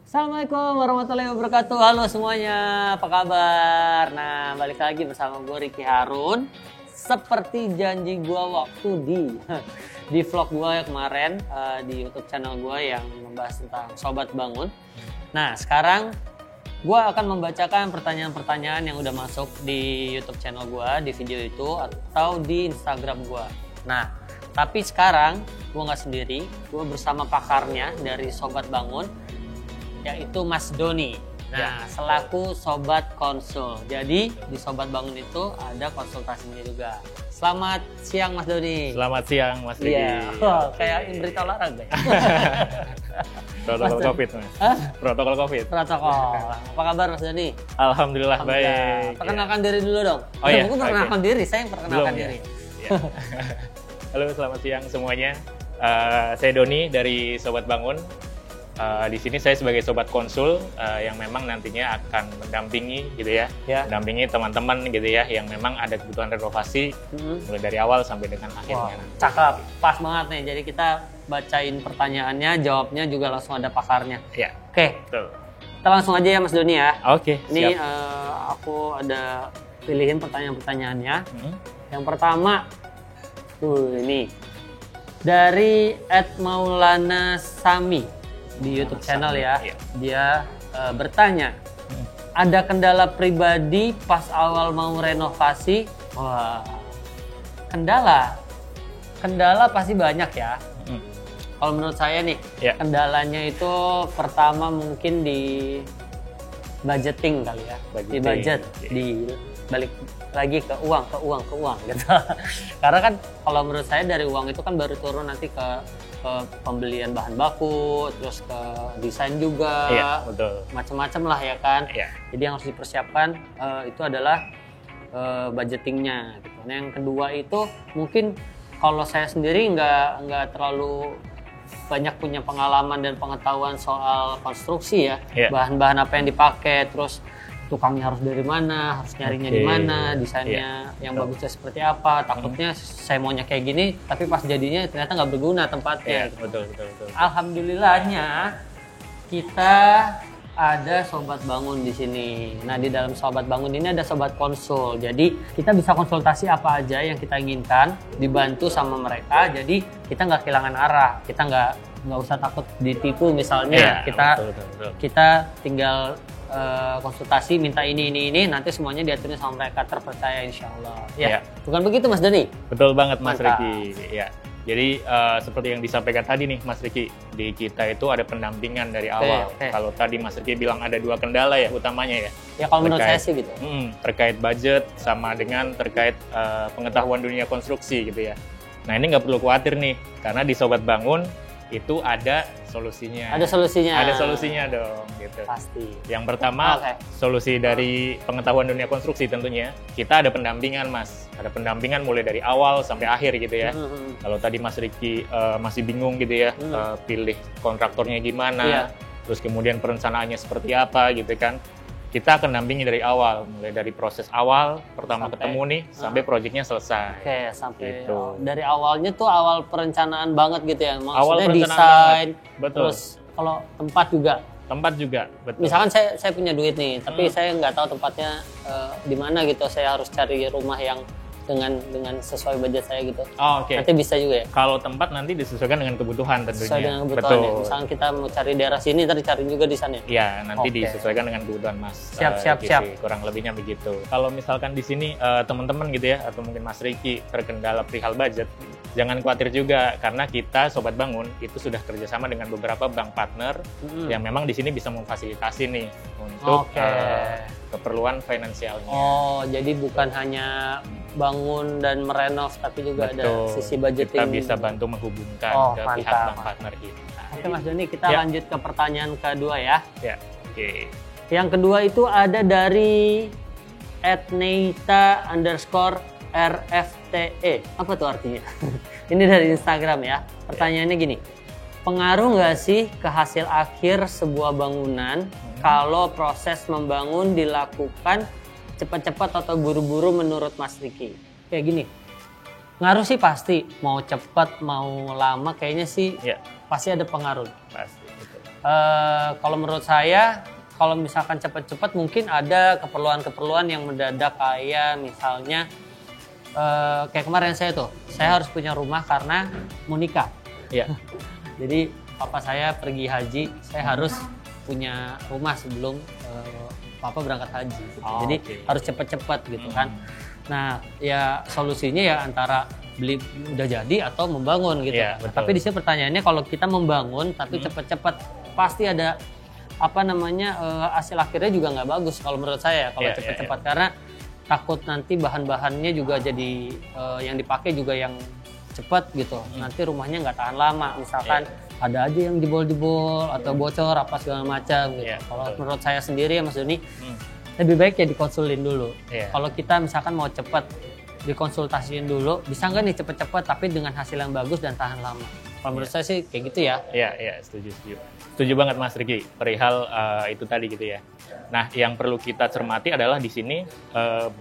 Assalamualaikum warahmatullahi wabarakatuh. Halo semuanya, apa kabar? Nah, balik lagi bersama gue Ricky Harun. Seperti janji gue waktu di vlog gue kemarin di YouTube channel gue yang membahas tentang Sobat Bangun. Nah, sekarang gue akan membacakan pertanyaan-pertanyaan yang udah masuk di YouTube channel gue, di video itu atau di Instagram gue. Nah, tapi sekarang gue nggak sendiri, gue bersama pakarnya dari Sobat Bangun, yaitu Mas Doni. Nah, selaku Sobat Konsul. Jadi di Sobat Bangun itu ada konsultasinya juga. Selamat siang Mas Doni. Selamat siang Mas Ricky. Iya, kayak berita olahraga. Protokol COVID Mas. Hah? Protokol COVID. Protokol. Apa kabar Mas Doni? Alhamdulillah baik. Perkenalkan diri dulu dong. Oh iya. Aku perkenalkan diri, saya yang perkenalkan Belum, diri. Ya. Halo, selamat siang semuanya. Saya Doni dari Sobat Bangun. Di sini saya sebagai Sobat Konsul yang memang nantinya akan mendampingi gitu ya, mendampingi teman-teman gitu ya yang memang ada kebutuhan renovasi mulai dari awal sampai dengan akhirnya. Wow, cakep, pas banget nih. Jadi kita bacain pertanyaannya, jawabnya juga langsung ada pakarnya. Ya. Oke, Betul. kita langsung aja ya Mas Doni ya. Oke. Ini Siap. aku ada pilihin pertanyaan-pertanyaannya. Yang pertama, ini dari @Maulana Sami. Di YouTube channel ya, dia bertanya, ada kendala pribadi pas awal mau renovasi? Wah, kendala pasti banyak ya. Kalau menurut saya nih, kendalanya itu pertama mungkin di budgeting kali ya, di budget, di balik lagi ke uang gitu. Karena kan kalau menurut saya dari uang itu kan baru turun nanti ke pembelian bahan baku, terus ke desain juga, macam-macam lah ya kan. Jadi yang harus dipersiapkan itu adalah budgetingnya. Gitu. Nah, yang kedua itu mungkin kalau saya sendiri nggak terlalu banyak punya pengalaman dan pengetahuan soal konstruksi ya, bahan-bahan apa yang dipakai, terus tukangnya harus dari mana, harus nyarinya di mana, desainnya yang bagusnya seperti apa. Takutnya saya maunya kayak gini, tapi pas jadinya ternyata nggak berguna tempatnya. Betul. Alhamdulillahnya kita ada Sobat Bangun di sini. Nah, di dalam Sobat Bangun ini ada Sobat Konsul. Jadi kita bisa konsultasi apa aja yang kita inginkan, dibantu sama mereka. Jadi kita nggak kehilangan arah, kita nggak usah takut ditipu misalnya. Kita tinggal konsultasi, minta ini, nanti semuanya diaturnya sama mereka, terpercaya insya Allah. Bukan begitu Mas Doni? Betul banget Mas Ricky. Ya. Jadi seperti yang disampaikan tadi nih Mas Ricky, di kita itu ada pendampingan dari awal. Kalau tadi Mas Ricky bilang ada 2 kendala ya utamanya ya. Ya kalau menurut saya sih gitu. Terkait budget sama dengan terkait pengetahuan dunia konstruksi gitu ya. Nah, ini nggak perlu khawatir nih, karena di Sobat Bangun itu ada solusinya. Ada solusinya. Ada solusinya dong, gitu. Pasti. Yang pertama, solusi dari pengetahuan dunia konstruksi tentunya, kita ada pendampingan, Mas. Ada pendampingan mulai dari awal sampai akhir gitu ya. Kalau tadi Mas Ricky masih bingung gitu ya, pilih kontraktornya gimana, terus kemudian perencanaannya seperti apa gitu kan. Kita akan dampingi dari awal, mulai dari proses awal, pertama ketemu nih, sampai proyeknya selesai. Oke, sampai gitu. Dari awalnya tuh awal perencanaan banget gitu ya, maksudnya Awal desain, betul. Terus kalau tempat juga. Betul. Misalkan saya punya duit nih, tapi saya nggak tahu tempatnya di mana gitu, saya harus cari rumah yang dengan sesuai budget saya gitu. Nanti bisa juga ya? Kalau tempat nanti disesuaikan dengan kebutuhan tentunya. Sesuai dengan kebutuhan ya. Misalkan kita mau cari daerah sini, tadi cari juga di sana. Iya, nanti disesuaikan dengan kebutuhan Mas. Siap. Kurang lebihnya begitu. Kalau misalkan di sini teman-teman gitu ya, atau mungkin Mas Ricky terkendala perihal budget, jangan khawatir juga, karena kita Sobat Bangun itu sudah kerjasama dengan beberapa bank partner yang memang di sini bisa memfasilitasi nih untuk keperluan finansialnya. Jadi bukan hanya bangun dan merenov, tapi juga ada sisi budgeting. Kita bisa bantu menghubungkan ke pihak bank partner kita. Oke Mas Doni, kita lanjut ke pertanyaan kedua ya. Yang kedua itu ada dari @neita_rfte. Apa tuh artinya? Ini dari Instagram ya. Pertanyaannya gini, pengaruh nggak sih ke hasil akhir sebuah bangunan kalau proses membangun dilakukan cepat-cepat atau buru-buru menurut Mas Ricky? Kayak gini, ngaruh sih pasti, mau cepat mau lama kayaknya sih pasti ada pengaruh. Pasti. Betul. Kalau menurut saya, kalau misalkan cepat-cepat mungkin ada keperluan-keperluan yang mendadak kayak misalnya kayak kemarin saya harus punya rumah karena mau nikah. Iya. Jadi papa saya pergi haji, saya harus punya rumah sebelum papa berangkat haji. Gitu. Jadi harus cepat-cepat gitu kan. Nah, ya solusinya ya antara beli udah jadi atau membangun gitu. Iya, betul. Tapi di sini pertanyaannya kalau kita membangun tapi cepat-cepat pasti ada hasil akhirnya juga nggak bagus kalau menurut saya kalau cepat-cepat karena takut nanti bahan-bahannya juga jadi yang dipakai juga yang cepat gitu. Nanti rumahnya nggak tahan lama. Misalkan ada aja yang jebol-jebol atau bocor apa segala macam gitu. Kalau menurut saya sendiri ya Mas Doni, lebih baik ya dikonsulin dulu. Kalau kita misalkan mau cepat, dikonsultasiin dulu, bisa nggak nih cepet-cepet tapi dengan hasil yang bagus dan tahan lama. Kalau menurut saya sih kayak gitu ya. Iya, setuju. Setuju banget Mas Riki, perihal itu tadi gitu ya. Nah, yang perlu kita cermati adalah di sini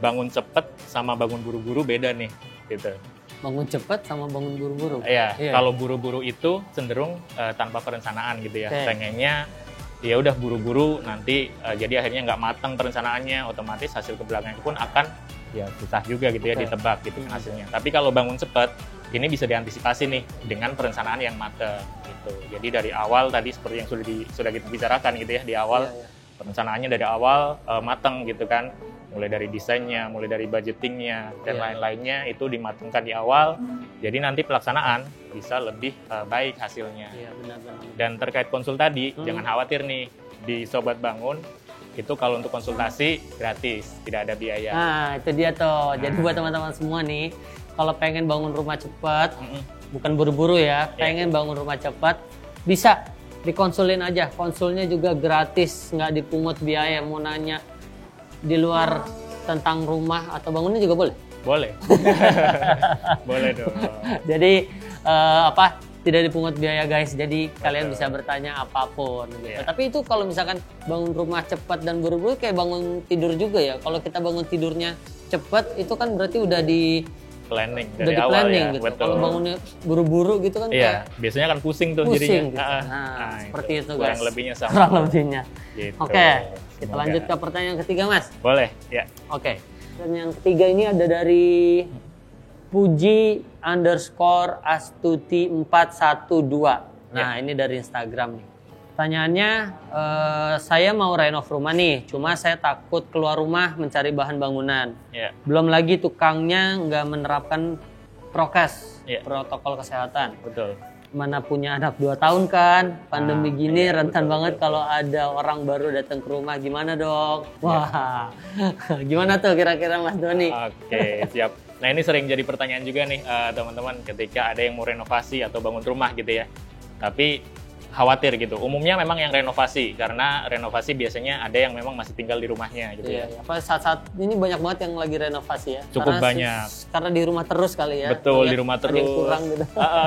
bangun cepet sama bangun buru-buru beda nih, gitu. Bangun cepet sama bangun buru-buru. Iya. Kalau buru-buru itu cenderung tanpa perencanaan gitu ya. Pengennya ya udah buru-buru nanti jadi akhirnya nggak matang perencanaannya, otomatis hasil ke belakangnya pun akan ya susah juga gitu ya ditebak gitu kan hasilnya. Tapi kalau bangun cepat ini bisa diantisipasi nih dengan perencanaan yang matang gitu. Jadi dari awal tadi seperti yang sudah kita bicarakan gitu ya di awal perencanaannya dari awal matang gitu kan. Mulai dari desainnya, mulai dari budgetingnya dan lain-lainnya itu dimatangkan di awal. Jadi nanti pelaksanaan bisa lebih baik hasilnya. Benar-benar. Dan terkait konsul tadi, jangan khawatir nih di Sobat Bangun itu kalau untuk konsultasi gratis, tidak ada biaya. Nah itu dia tuh. Jadi buat teman-teman semua nih, kalau pengen bangun rumah cepat, bukan buru-buru ya, pengen bangun rumah cepat, bisa dikonsulin aja. Konsulnya juga gratis, nggak dipungut biaya. Mau nanya di luar tentang rumah atau bangunnya juga boleh? Boleh. Boleh dong. Jadi tidak dipungut biaya guys, jadi kalian bisa bertanya apapun gitu. Tapi itu kalau misalkan bangun rumah cepat dan buru-buru kayak bangun tidur juga ya. Kalau kita bangun tidurnya cepat itu kan berarti udah di planning dari awal ya. Gitu. Kalau bangunnya buru-buru gitu kan kayak biasanya kan pusing tuh jadinya. Gitu. Nah, seperti itu guys. Kurang lebihnya sama. Kurang lebihnya. Gitu. Oke, kita lanjut ke pertanyaan ketiga Mas. Boleh, ya. Oke. Dan yang ketiga ini ada dari Puji_Astuti412. Nah, ini dari Instagram nih. Pertanyaannya, saya mau renov rumah nih, cuma saya takut keluar rumah mencari bahan bangunan. Belum lagi tukangnya nggak menerapkan prokes, protokol kesehatan. Betul. Mana punya anak 2 tahun kan, pandemi gini rentan banget kalau ada orang baru datang ke rumah, gimana dong? Wah, gimana tuh kira-kira Mas Doni? Oke, siap. Nah ini sering jadi pertanyaan juga nih teman-teman ketika ada yang mau renovasi atau bangun rumah gitu ya. Tapi khawatir gitu. Umumnya memang yang renovasi karena renovasi biasanya ada yang memang masih tinggal di rumahnya gitu ya. Apa saat-saat ini banyak banget yang lagi renovasi ya. Cukup banyak. Karena di rumah terus kali ya. Betul, di rumah terus. Kurang gitu.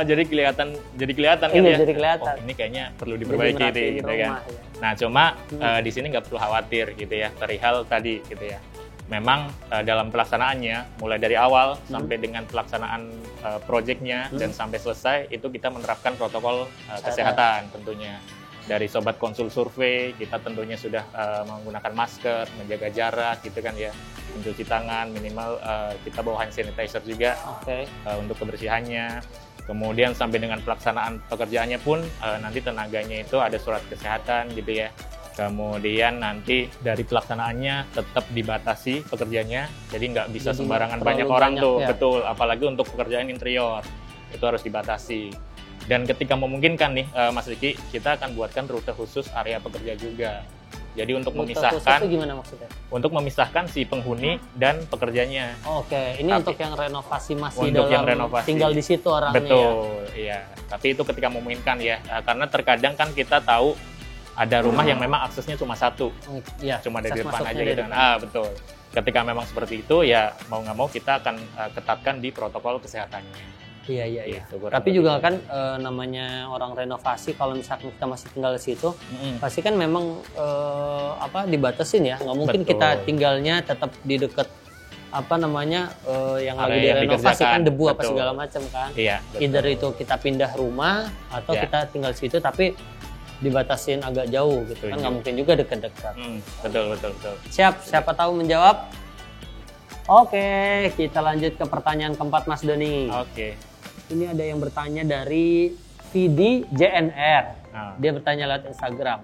Jadi kelihatan kan ya. Jadi kelihatan. Oh, ini kayaknya perlu diperbaiki gitu kan. Nah, cuma di sini nggak perlu khawatir gitu ya perihal tadi gitu ya. Memang dalam pelaksanaannya mulai dari awal sampai dengan pelaksanaan proyeknya dan sampai selesai itu kita menerapkan protokol kesehatan tentunya. Dari Sobat Konsul Survei kita tentunya sudah menggunakan masker, menjaga jarak gitu kan ya, mencuci tangan, minimal kita bawa hand sanitizer juga untuk kebersihannya. Kemudian sampai dengan pelaksanaan pekerjaannya pun nanti tenaganya itu ada surat kesehatan gitu ya. Kemudian nanti dari pelaksanaannya tetap dibatasi pekerjaannya, jadi nggak bisa sembarangan banyak orang tuh, betul. Apalagi untuk pekerjaan interior itu harus dibatasi. Dan ketika memungkinkan nih, Mas Riki, kita akan buatkan rute khusus area pekerja juga. Jadi untuk memisahkan, itu gimana maksudnya? Untuk memisahkan si penghuni dan pekerjanya. Ini untuk yang renovasi masih untuk dalam yang renovasi. Tinggal di situ orangnya. Betul, iya. Tapi itu ketika memungkinkan ya, karena terkadang kan kita tahu ada rumah yang memang aksesnya cuma satu, cuma dari depan aja gitu kan. Betul. Ketika memang seperti itu ya mau nggak mau kita akan ketatkan di protokol kesehatannya. Iya. Tapi juga kan namanya orang renovasi kalau misalkan kita masih tinggal di situ, pasti kan memang dibatasin ya. Nggak mungkin kita tinggalnya tetap di dekat yang lagi direnovasi kan debu apa segala macam kan. Iya. Either itu kita pindah rumah atau kita tinggal di situ tapi dibatasin agak jauh gitu kan, nggak mungkin juga deket-deket. Betul. Siap, siapa tahu menjawab. Oke, kita lanjut ke pertanyaan keempat Mas Doni. Oke. Ini ada yang bertanya dari Vidi JNR. Dia bertanya lewat Instagram.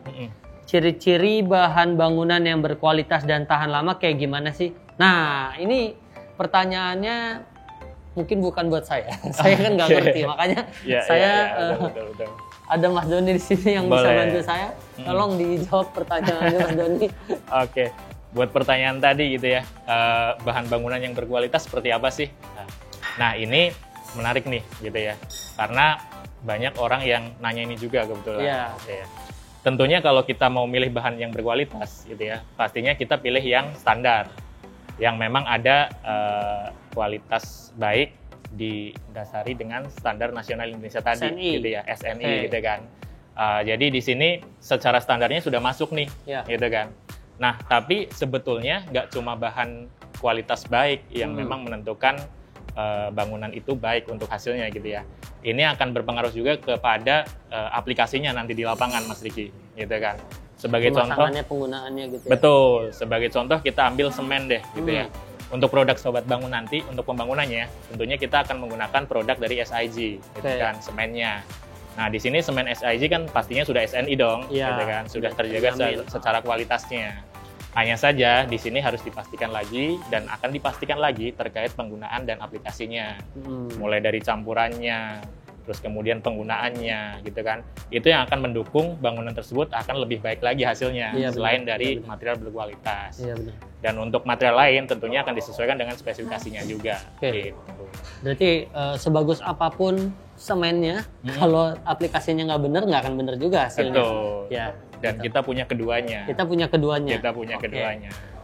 Ciri-ciri bahan bangunan yang berkualitas dan tahan lama kayak gimana sih? Nah, ini pertanyaannya mungkin bukan buat saya. Saya kan nggak ngerti, makanya betul. Ada Mas Doni di sini yang bisa bantu saya. Tolong dijawab pertanyaannya Mas Doni. Oke, buat pertanyaan tadi gitu ya, bahan bangunan yang berkualitas seperti apa sih? Nah ini menarik nih gitu ya, karena banyak orang yang nanya ini juga kebetulan. Gitu ya. Tentunya kalau kita mau milih bahan yang berkualitas gitu ya, pastinya kita pilih yang standar, yang memang ada kualitas baik didasari dengan standar nasional Indonesia tadi, SNI. Gitu ya, SNI gitu kan. Jadi di sini secara standarnya sudah masuk nih, gitu kan. Nah, tapi sebetulnya nggak cuma bahan kualitas baik yang memang menentukan bangunan itu baik untuk hasilnya gitu ya. Ini akan berpengaruh juga kepada aplikasinya nanti di lapangan, Mas Riki, gitu kan. Sebagai contoh, penggunaannya gitu ya. Betul. Sebagai contoh kita ambil semen deh, gitu ya. Untuk produk Sobat Bangun nanti, untuk pembangunannya, tentunya kita akan menggunakan produk dari SIG, gitu kan, semennya. Nah, di sini semen SIG kan pastinya sudah SNI dong, gitu kan, sudah terjaga secara kualitasnya. Hanya saja di sini harus dipastikan lagi dan akan dipastikan lagi terkait penggunaan dan aplikasinya, mulai dari campurannya, terus kemudian penggunaannya, gitu kan. Itu yang akan mendukung bangunan tersebut akan lebih baik lagi hasilnya, selain dari material berkualitas. Dan untuk material lain tentunya akan disesuaikan dengan spesifikasinya juga. Gitu. Berarti sebagus apapun semennya, kalau aplikasinya nggak benar, nggak akan benar juga hasilnya. Betul. Ya. Dan kita punya keduanya. Kita punya keduanya.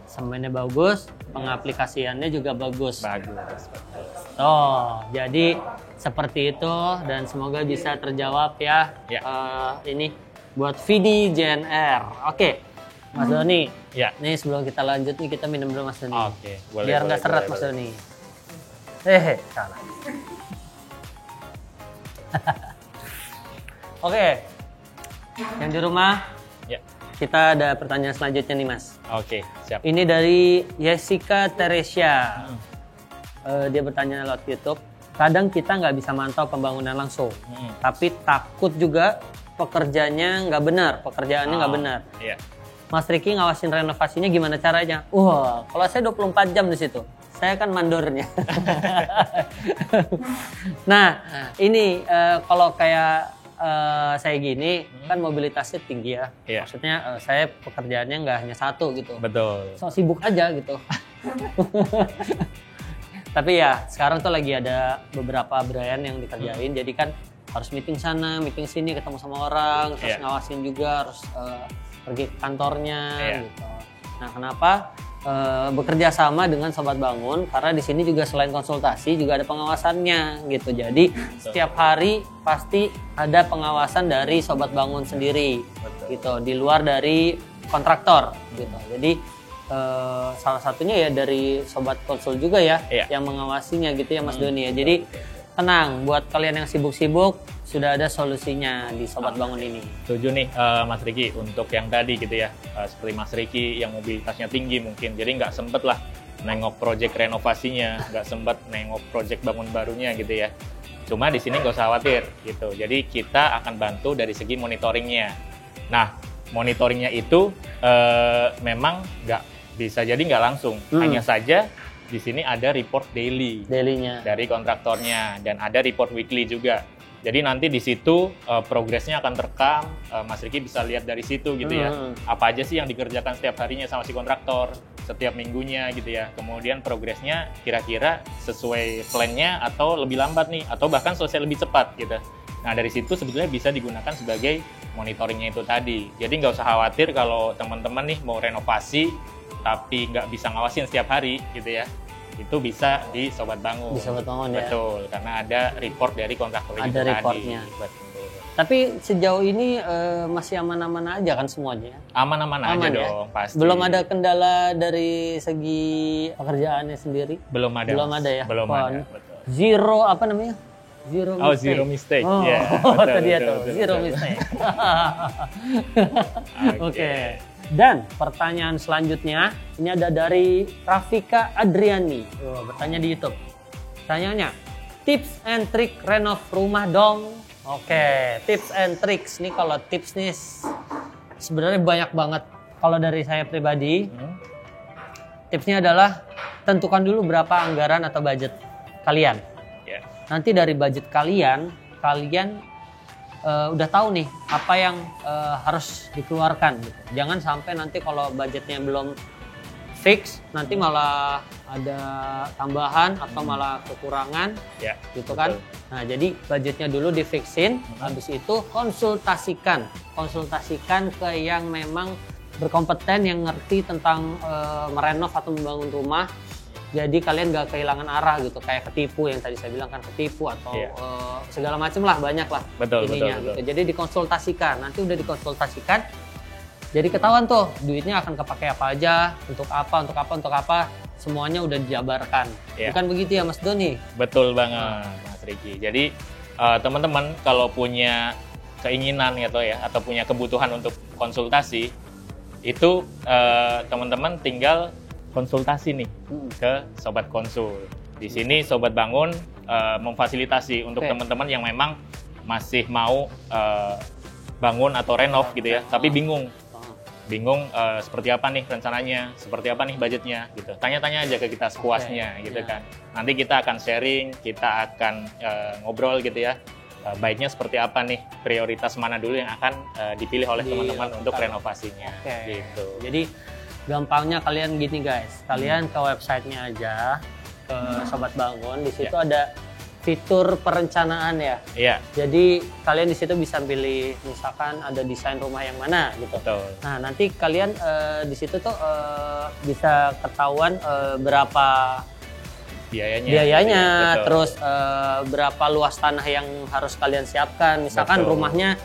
Semennya bagus, pengaplikasiannya juga bagus. Jadi seperti itu dan semoga bisa terjawab ya. Ini buat Vidi JNR. Oke, Mas Doni. Nih sebelum kita lanjut nih kita minum dulu Mas Doni. Boleh. Biar nggak seret Mas Doni. Salah. Oke, yang di rumah. Kita ada pertanyaan selanjutnya nih Mas. Siap. Ini dari Jessica Teresia. Dia bertanya lewat YouTube. Kadang kita nggak bisa mantau pembangunan langsung, tapi takut juga pekerjaannya nggak benar. Mas Riki ngawasin renovasinya gimana caranya? Kalau saya 24 jam di situ. Saya kan mandornya. Nah, ini kalau kayak saya gini kan mobilitasnya tinggi ya. Maksudnya saya pekerjaannya nggak hanya satu gitu. Betul. So sibuk aja gitu. Tapi ya sekarang tuh lagi ada beberapa brand yang dikerjain. Jadi kan harus meeting sana, meeting sini, ketemu sama orang, terus ngawasin juga, harus pergi ke kantornya gitu. Nah, kenapa bekerja sama dengan Sobat Bangun? Karena di sini juga selain konsultasi juga ada pengawasannya gitu. Jadi setiap hari pasti ada pengawasan dari Sobat Bangun sendiri gitu, di luar dari kontraktor gitu. Jadi salah satunya ya dari Sobat Konsul juga ya yang mengawasinya gitu ya Mas Doni ya. Jadi tenang, buat kalian yang sibuk-sibuk sudah ada solusinya di Sobat Bangun ini. Setuju nih Mas Riki, untuk yang tadi gitu ya, seperti Mas Riki yang mobilitasnya tinggi mungkin, jadi nggak sempet lah nengok proyek renovasinya, nggak sempet nengok proyek bangun barunya gitu ya. Cuma di sini nggak usah khawatir gitu, jadi kita akan bantu dari segi monitoringnya. Nah, monitoringnya itu memang nggak bisa jadi nggak langsung, hanya saja di sini ada report dailynya dari kontraktornya dan ada report weekly juga. Jadi nanti di situ progresnya akan terekam, Mas Riki bisa lihat dari situ gitu ya. Apa aja sih yang dikerjakan setiap harinya sama si kontraktor, setiap minggunya gitu ya. Kemudian progresnya kira-kira sesuai plan-nya atau lebih lambat nih, atau bahkan selesai lebih cepat gitu. Nah dari situ sebetulnya bisa digunakan sebagai monitoringnya itu tadi. Jadi nggak usah khawatir kalau teman-teman nih mau renovasi tapi nggak bisa ngawasin setiap hari gitu ya. Itu bisa di Sobat Bangun. Di Sobat Bangun ya. Betul, karena ada report dari kontraktor itu tadi. Ada reportnya. Betul. Tapi sejauh ini masih aman-aman aja kan semuanya? Aman-aman aja ya? Dong, pasti. Belum ada kendala dari segi pekerjaannya sendiri? Belum ada ya? Belum ada. Betul. Zero apa namanya? Zero Oh, mistake. zero mistake. Oh, Ya, itu dia tuh, zero mistake. Oke. Dan pertanyaan selanjutnya, ini ada dari Rafika Adriani. Bertanya di YouTube. Pertanyaannya, tips and trick renov rumah dong. Oke, tips and tricks. Nih kalau tips nih sebenarnya banyak banget. Kalau dari saya pribadi, tipsnya adalah tentukan dulu berapa anggaran atau budget kalian. Ya. Nanti dari budget kalian udah tahu nih apa yang harus dikeluarkan. Gitu. Jangan sampai nanti kalau budgetnya belum fix, nanti malah ada tambahan atau malah kekurangan, Ya, gitu kan. Nah, jadi budgetnya dulu difixin, habis itu konsultasikan ke yang memang berkompeten, yang ngerti tentang merenov atau membangun rumah. Jadi kalian gak kehilangan arah gitu, kayak ketipu yang tadi saya bilang kan, ketipu atau segala macam lah, banyak lah ininya. Betul. Gitu. Jadi dikonsultasikan, nanti udah dikonsultasikan, jadi ketahuan tuh duitnya akan kepakai apa aja, untuk apa, semuanya udah dijabarkan. Bukan begitu ya Mas Doni? Betul banget Mas Riki. Jadi teman-teman kalau punya keinginan gitu ya, atau punya kebutuhan untuk konsultasi, itu teman-teman tinggal konsultasi nih ke Sobat Konsul. Di sini Sobat Bangun memfasilitasi untuk teman-teman yang memang masih mau bangun atau renov gitu ya, tapi bingung seperti apa nih rencananya, seperti apa nih budgetnya gitu. Tanya-tanya aja ke kita sepuasnya gitu kan. Nanti kita akan sharing, kita akan ngobrol gitu ya. Baiknya seperti apa nih, prioritas mana dulu yang akan dipilih oleh teman-teman untuk renovasinya gitu. Jadi gampangnya kalian gini guys, kalian ke websitenya aja, ke Sobat Bangun, di situ ada fitur perencanaan ya. Iya. Jadi kalian di situ bisa pilih misalkan ada desain rumah yang mana gitu. Betul. Nah, nanti kalian di situ tuh bisa ketahuan berapa biayanya, terus berapa luas tanah yang harus kalian siapkan. Misalkan rumahnya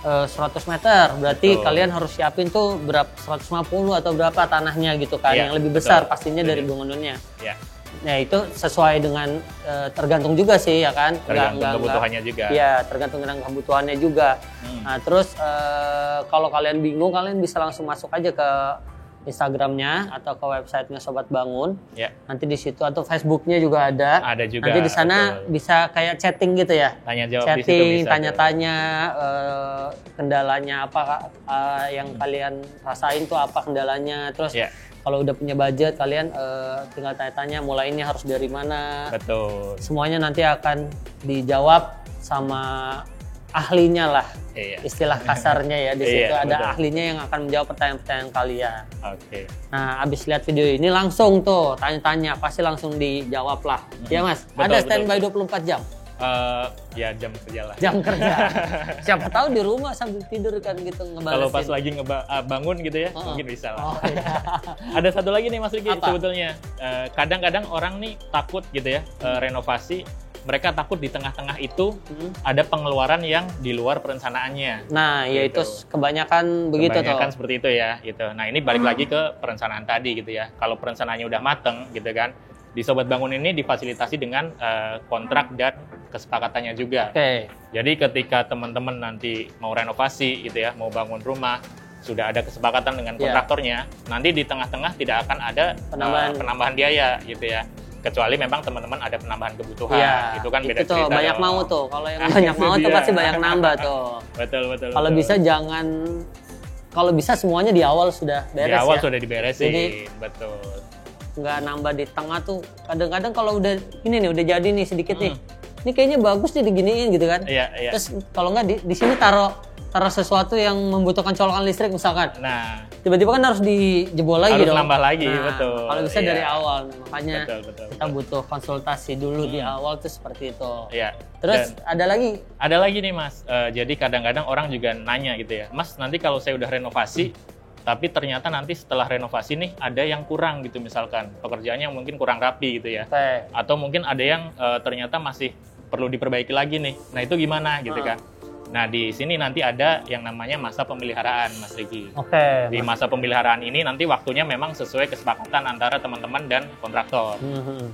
100 meter, berarti kalian harus siapin tuh berapa, 150 atau berapa tanahnya gitu kan, yang lebih besar pastinya dari bangunannya. Nah, itu sesuai dengan tergantung juga sih ya kan, tergantung kebutuhannya juga. Iya, tergantung dengan kebutuhannya juga. Nah, terus kalau kalian bingung, kalian bisa langsung masuk aja ke Instagramnya atau ke websitenya Sobat Bangun. Nanti di situ atau Facebooknya juga ada. Ada juga. Nanti di sana bisa kayak chatting gitu ya. Tanya jawab chatting, di situ bisa. Tanya-tanya kendalanya apa yang kalian rasain tuh apa kendalanya. Terus kalau udah punya budget, kalian tinggal tanya-tanya mulainya harus dari mana. Betul. Semuanya nanti akan dijawab sama ahlinya lah, istilah kasarnya ya. Di situ ada ahlinya yang akan menjawab pertanyaan-pertanyaan kalian. Nah, abis lihat video ini langsung tuh tanya-tanya, pasti langsung dijawab lah. Ya Mas, ada standby 24 jam. Ya jam kerja lah. Jam kerja. Siapa tahu di rumah sambil tidur kan gitu ngebalesin. Kalau pas lagi bangun gitu ya, mungkin bisa lah. Ada satu lagi nih Mas Riki, sebetulnya kadang-kadang orang nih takut gitu ya renovasi. Mereka takut di tengah-tengah itu ada pengeluaran yang di luar perencanaannya. Nah, ya itu kebanyakan begitu tuh. Kebanyakan seperti itu ya, gitu. Nah, ini balik lagi ke perencanaan tadi gitu ya. Kalau perencanaannya udah mateng gitu kan, di Sobat Bangun ini difasilitasi dengan kontrak dan kesepakatannya juga. Jadi ketika teman-teman nanti mau renovasi gitu ya, mau bangun rumah, sudah ada kesepakatan dengan kontraktornya, nanti di tengah-tengah tidak akan ada penambahan biaya gitu ya. Kecuali memang teman-teman ada penambahan kebutuhan, itu kan beda cerita. Banyak mau tuh, kalau yang banyak mau tuh pasti banyak nambah tuh. Betul. Kalau bisa kalau bisa semuanya di awal sudah beres ya. Di awal sudah diberesin, jadi, betul. Nggak nambah di tengah tuh. Kadang-kadang kalau udah ini nih udah jadi nih sedikit nih, ini kayaknya bagus nih diginiin gitu kan. Terus kalau nggak di sini taruh sesuatu yang membutuhkan colokan listrik misalkan. Nah, tiba-tiba kan harus dijebol lagi harus dong. Nambah lagi, betul. Kalau bisa dari awal, makanya betul. kita butuh konsultasi dulu di awal tuh seperti itu. Dan Terus ada lagi nih Mas. Jadi kadang-kadang orang juga nanya gitu ya, Mas nanti kalau saya udah renovasi, tapi ternyata nanti setelah renovasi nih ada yang kurang gitu misalkan pekerjaannya mungkin kurang rapi gitu ya, atau mungkin ada yang ternyata masih perlu diperbaiki lagi nih. Nah itu gimana gitu kan? Nah, di sini nanti ada yang namanya masa pemeliharaan, Mas Riki. Di masa pemeliharaan ini nanti waktunya memang sesuai kesepakatan antara teman-teman dan kontraktor.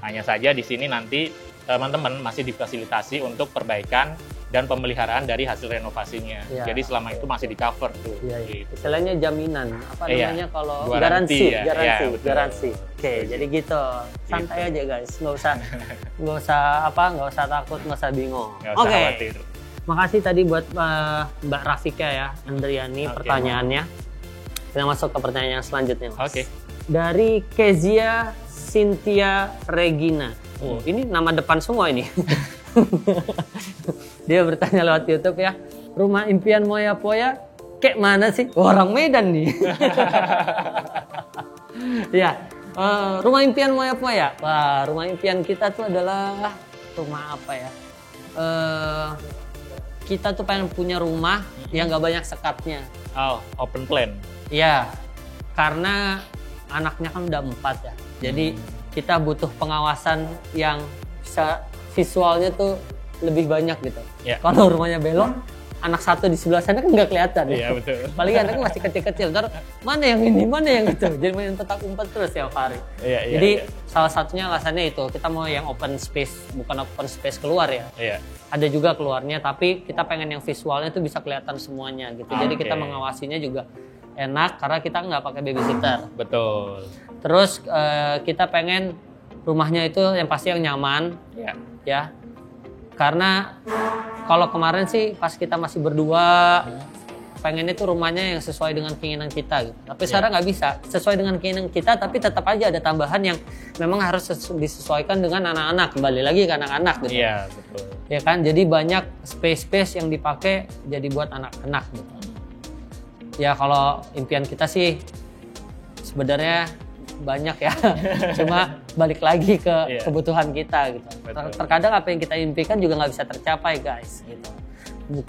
Hanya saja di sini nanti teman-teman masih difasilitasi untuk perbaikan dan pemeliharaan dari hasil renovasinya. Iya. Jadi selama itu masih di cover tuh. Iya, iya. Gitu. Istilahnya jaminan, apa Iya. namanya kalau Garansi ya. garansi, Iya, betul. garansi. Oke, jadi gitu. Santai aja guys, nggak usah takut, nggak usah bingung. Nggak usah Oke. khawatir. Makasih tadi buat Mbak Rafika ya, Andriani Oke. pertanyaannya. Kita masuk ke pertanyaan selanjutnya, Mas. Oke. Dari Kezia Cynthia Regina. Oh, ini nama depan semua ini. Dia bertanya lewat YouTube ya. Rumah impian Moya Poya kayak mana sih? Orang Medan nih. Ya, rumah impian Moya Poya. Wah, rumah impian kita tuh adalah rumah apa ya? Kita tuh pengen punya rumah yang gak banyak sekatnya. Oh, open plan. Iya, karena anaknya kan udah 4 ya. Jadi kita butuh pengawasan yang bisa visualnya tuh lebih banyak gitu. Ya. Kalau rumahnya belok, anak satu di sebelah sana kan nggak kelihatan. Iya, betul. Paling anaknya masih kecil-kecil. Ntar mana yang ini, mana yang itu. Jadi main petak umpet terus tiap hari. Iya, Jadi iya. salah satunya alasannya itu. Kita mau yang open space, bukan open space keluar ya. Iya. Ada juga keluarnya, tapi kita pengen yang visualnya tuh bisa kelihatan semuanya gitu. Jadi kita Oke. mengawasinya juga enak karena kita nggak pakai babysitter. Betul. Terus kita pengen rumahnya itu yang pasti yang nyaman, Ya. ya. Karena kalau kemarin sih pas kita masih berdua, pengennya tuh rumahnya yang sesuai dengan keinginan kita gitu. Tapi sekarang nggak bisa sesuai dengan keinginan kita, tapi tetap aja ada tambahan yang memang harus disesuaikan dengan anak-anak. Kembali lagi ke anak-anak gitu. Iya, betul. Ya kan, jadi banyak space yang dipakai jadi buat anak-anak gitu. Ya kalau impian kita sih sebenarnya banyak ya, cuma balik lagi ke Iya. kebutuhan kita gitu. Betul. Terkadang apa yang kita impikan juga nggak bisa tercapai guys gitu.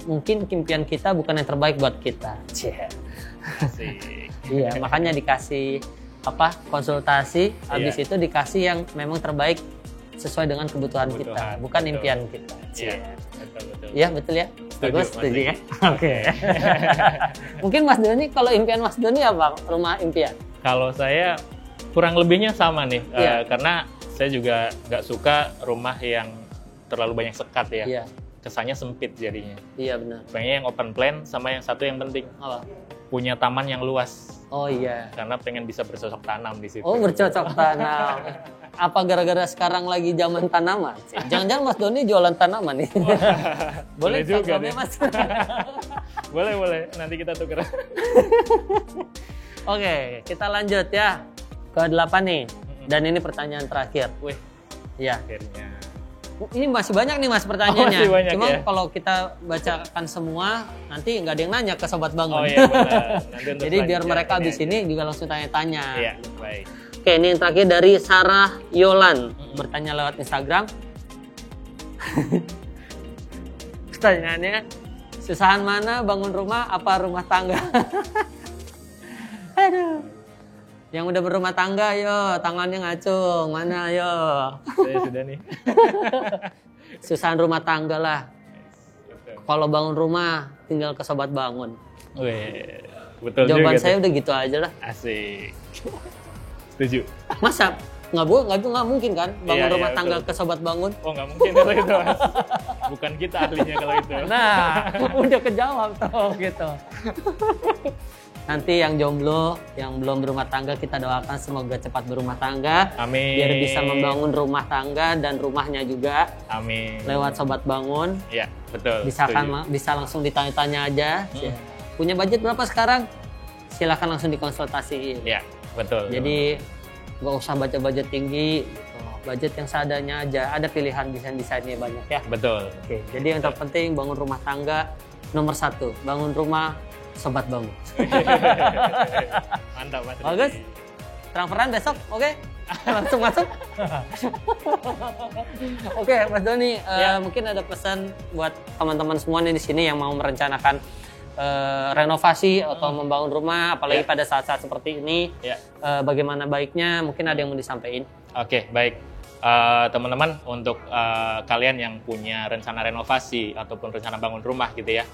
Mungkin impian kita bukan yang terbaik buat kita. Cie. Asik. Iya, makanya dikasih konsultasi, habis Iya. itu dikasih yang memang terbaik sesuai dengan kebutuhan kita, Kebutuhan, bukan betul. impian kita. Iya, betul. Iya betul ya. Setuju, Bagus, Mas setuju Diki. ya. Oke. Mungkin Mas Doni, kalau impian Mas Doni apa? Rumah impian? Kalau saya kurang lebihnya sama nih, Iya. karena saya juga nggak suka rumah yang terlalu banyak sekat ya. Iya, Kesannya sempit jadinya. iya benar. Pengennya yang open plan, sama yang satu yang penting, Apa? punya taman yang luas. Oh iya. Karena pengen bisa bercocok tanam di situ. Oh bercocok tanam. Apa gara-gara sekarang lagi zaman tanaman? Jangan-jangan Mas Doni jualan tanaman nih? Boleh juga sosoknya, deh. Mas. Boleh. Nanti kita tuker. Oke, kita lanjut ya ke 8 nih. Dan ini pertanyaan terakhir. Wih, Ya. akhirnya. Ini masih banyak nih Mas pertanyaannya. Oh, masih banyak Cuma ya? kalau kita bacakan semua, nanti nggak ada yang nanya ke Sobat Bangun. Oh iya benar. Nanti untuk Jadi biar selanjutnya mereka habis aja. ini juga langsung tanya-tanya. Iya, baik. Oke, ini yang terakhir dari Sarah Yolan. Bertanya lewat Instagram. Pertanyaannya, susahan mana bangun rumah apa rumah tangga? Aduh. Yang udah berumah tangga, yo, tangannya ngacung. Mana, yo? Saya sudah nih. Susahan rumah tangga lah. Kalau bangun rumah, tinggal ke Sobat Bangun. Wih, betul Jawaban juga saya tuh. udah gitu aja lah. Asik. Setuju. Masa? Nggak mungkin kan bangun Iya, rumah iya, tangga betul. ke Sobat Bangun? Oh nggak mungkin kalau itu Mas. Bukan kita ahlinya kalau itu. Nah, udah kejawab tuh gitu. Nanti yang jomblo, yang belum berumah tangga, kita doakan semoga cepat berumah tangga. Amin. Biar bisa membangun rumah tangga dan rumahnya juga Amin. lewat Sobat Bangun. Ya, betul. Bisa setuju. bisa langsung ditanya-tanya aja. Punya budget berapa sekarang? Silahkan langsung dikonsultasiin. Ya, betul. Jadi nggak usah baca budget tinggi, gitu. Budget yang seadanya aja. Ada pilihan desain-desainnya banyak ya. Betul. Oke, jadi yang terpenting bangun rumah tangga nomor 1, bangun rumah Sobat Bangun. Mantap Mas. Bagus. Transferan besok, oke? Langsung masuk. Oke, Mas Doni, mungkin ada pesan buat teman-teman semua nih di sini yang mau merencanakan renovasi atau membangun rumah, apalagi pada saat-saat seperti ini. Ya. Bagaimana baiknya? Mungkin ada yang mau disampaikan. Oke, baik. Teman-teman, untuk kalian yang punya rencana renovasi ataupun rencana bangun rumah gitu ya,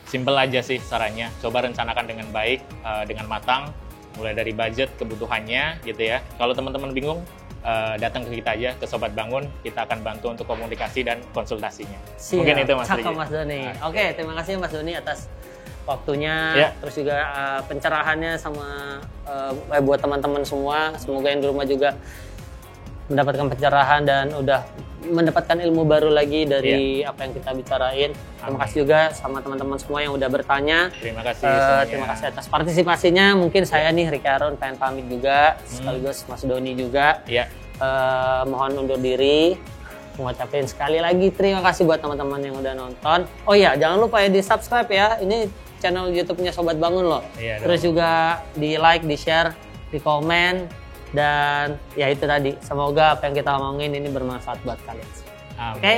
simple aja sih sarannya. Coba rencanakan dengan baik, dengan matang, mulai dari budget, kebutuhannya gitu ya. Kalau teman-teman bingung, datang ke kita aja, ke Sobat Bangun. Kita akan bantu untuk komunikasi dan konsultasinya. Siap. Mungkin itu Mas Cakep Riki. Mas Doni. Oke, terima kasih Mas Doni atas waktunya, Ya. terus juga pencerahannya sama buat teman-teman semua. Semoga yang di rumah juga mendapatkan pencerahan dan udah mendapatkan ilmu baru lagi dari apa yang kita bicarain. Terima kasih juga sama teman-teman semua yang udah bertanya. Terima kasih semuanya. Terima kasih atas partisipasinya. Mungkin saya nih Ricky Aaron pengen pamit juga, sekaligus Mas Doni juga. Ya. Mohon undur diri. Mengucapin sekali lagi terima kasih buat teman-teman yang udah nonton. Oh iya, jangan lupa ya di subscribe ya. Ini channel YouTube-nya Sobat Bangun loh. Iya, Terus juga di like, di share, di komen. Dan ya itu tadi, semoga apa yang kita omongin ini bermanfaat buat kalian. Amin. Oke?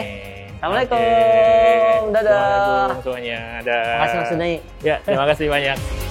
Assalamualaikum. Oke. Dadah. Assalamualaikum semuanya. Dadah. Terima kasih Mas Doni. Ya, terima kasih banyak.